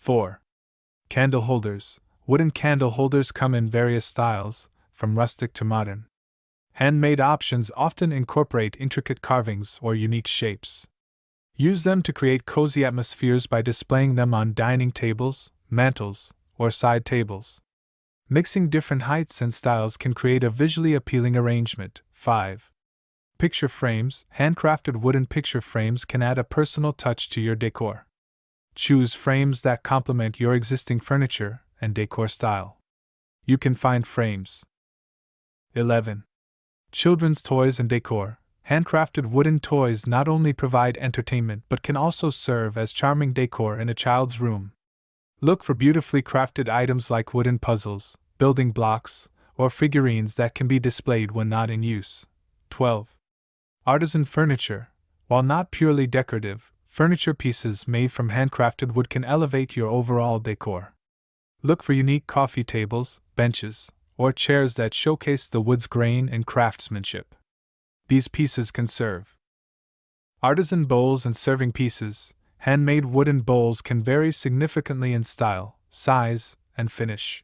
4. Candle holders. Wooden candle holders come in various styles, from rustic to modern. Handmade options often incorporate intricate carvings or unique shapes. Use them to create cozy atmospheres by displaying them on dining tables, mantels, or side tables. Mixing different heights and styles can create a visually appealing arrangement. 5. Picture frames. Handcrafted wooden picture frames can add a personal touch to your decor. Choose frames that complement your existing furniture and decor style. You can find frames. 11. Children's toys and decor. Handcrafted wooden toys not only provide entertainment but can also serve as charming decor in a child's room. Look for beautifully crafted items like wooden puzzles, building blocks, or figurines that can be displayed when not in use. 12. Artisan furniture. While not purely decorative, furniture pieces made from handcrafted wood can elevate your overall decor. Look for unique coffee tables, benches, or chairs that showcase the wood's grain and craftsmanship. These pieces can serve. Artisan bowls and serving pieces. Handmade wooden bowls can vary significantly in style, size, and finish.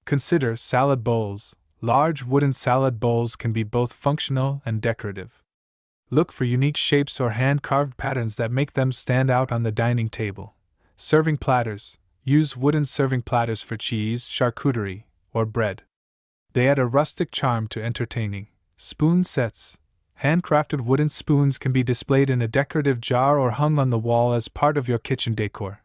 Consider salad bowls. Large wooden salad bowls can be both functional and decorative. Look for unique shapes or hand-carved patterns that make them stand out on the dining table. Serving platters. Use wooden serving platters for cheese, charcuterie, or bread. They add a rustic charm to entertaining. Spoon sets. Handcrafted wooden spoons can be displayed in a decorative jar or hung on the wall as part of your kitchen decor.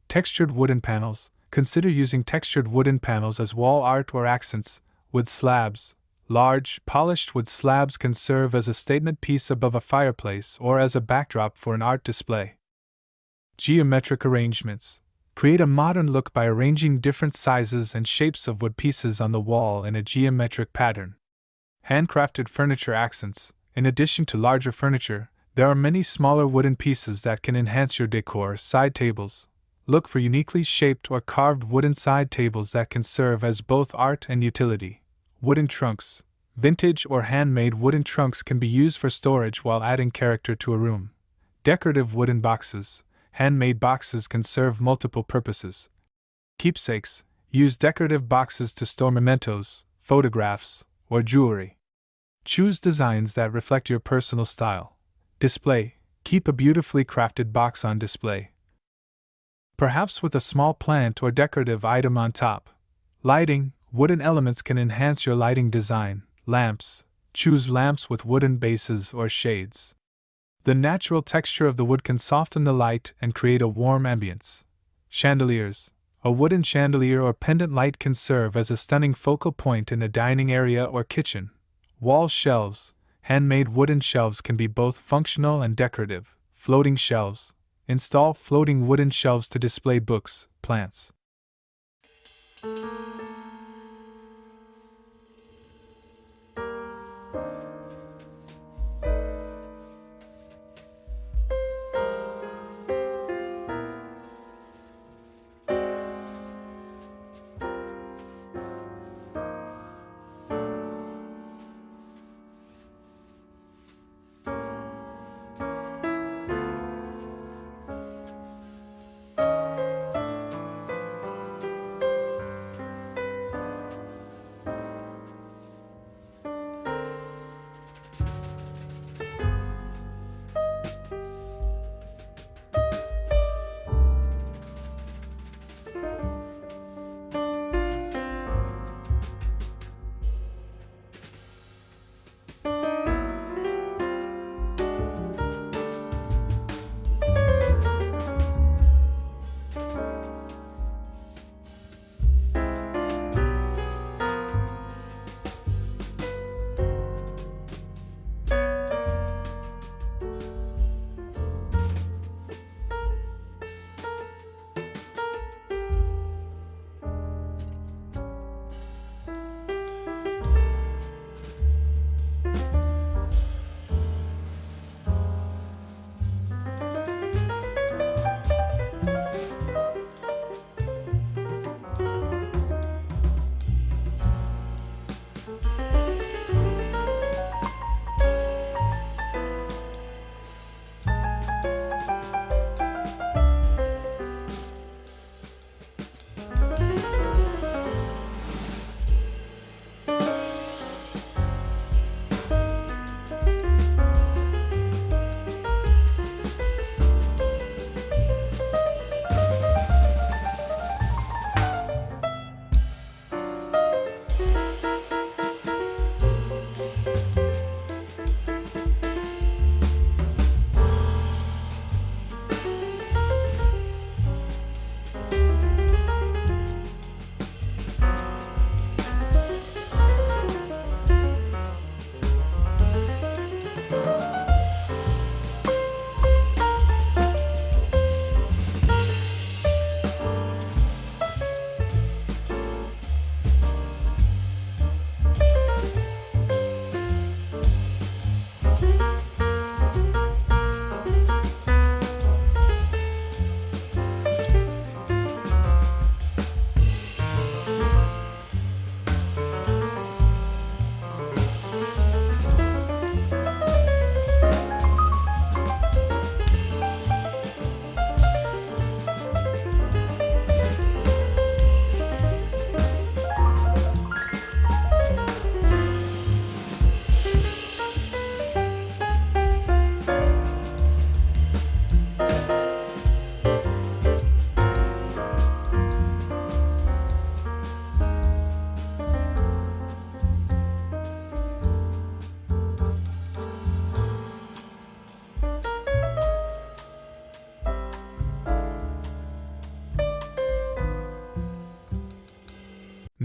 Textured wooden panels. Consider using textured wooden panels as wall art or accents. Wood slabs. Large, polished wood slabs can serve as a statement piece above a fireplace or as a backdrop for an art display. Geometric arrangements. Create a modern look by arranging different sizes and shapes of wood pieces on the wall in a geometric pattern. Handcrafted furniture accents. In addition to larger furniture, there are many smaller wooden pieces that can enhance your decor. Side tables. Look for uniquely shaped or carved wooden side tables that can serve as both art and utility. Wooden trunks. Vintage or handmade wooden trunks can be used for storage while adding character to a room. Decorative wooden boxes. Handmade boxes can serve multiple purposes. Keepsakes. Use decorative boxes to store mementos, photographs, or jewelry. Choose designs that reflect your personal style. Display. Keep a beautifully crafted box on display, perhaps with a small plant or decorative item on top. Lighting. Wooden elements can enhance your lighting design. Lamps. Choose lamps with wooden bases or shades. The natural texture of the wood can soften the light and create a warm ambience. Chandeliers. A wooden chandelier or pendant light can serve as a stunning focal point in a dining area or kitchen. Wall shelves. Handmade wooden shelves can be both functional and decorative. Floating shelves. Install floating wooden shelves to display books, plants.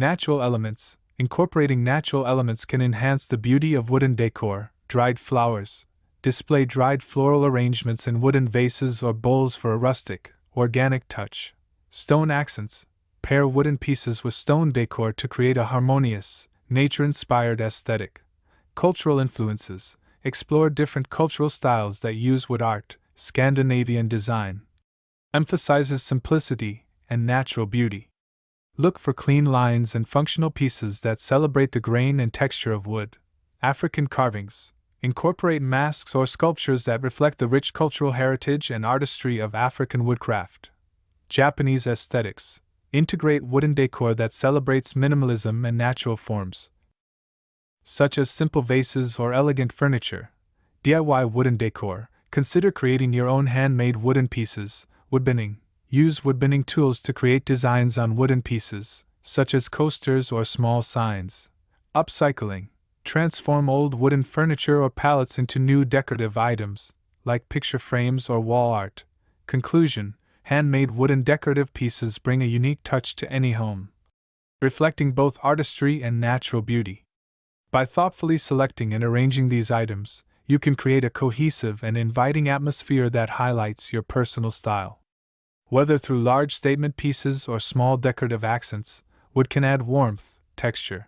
Natural elements. Incorporating natural elements can enhance the beauty of wooden decor. Dried flowers. Display dried floral arrangements in wooden vases or bowls for a rustic, organic touch. Stone accents. Pair wooden pieces with stone decor to create a harmonious, nature-inspired aesthetic. Cultural influences. Explore different cultural styles that use wood art. Scandinavian design emphasizes simplicity and natural beauty. Look for clean lines and functional pieces that celebrate the grain and texture of wood. African carvings. Incorporate masks or sculptures that reflect the rich cultural heritage and artistry of African woodcraft. Japanese aesthetics. Integrate wooden decor that celebrates minimalism and natural forms, such as simple vases or elegant furniture. DIY wooden decor. Consider creating your own handmade wooden pieces. Woodbinning. Use woodbinning tools to create designs on wooden pieces, such as coasters or small signs. Upcycling. Transform old wooden furniture or pallets into new decorative items, like picture frames or wall art. Conclusion. Handmade wooden decorative pieces bring a unique touch to any home, reflecting both artistry and natural beauty. By thoughtfully selecting and arranging these items, you can create a cohesive and inviting atmosphere that highlights your personal style. Whether through large statement pieces or small decorative accents, wood can add warmth, texture,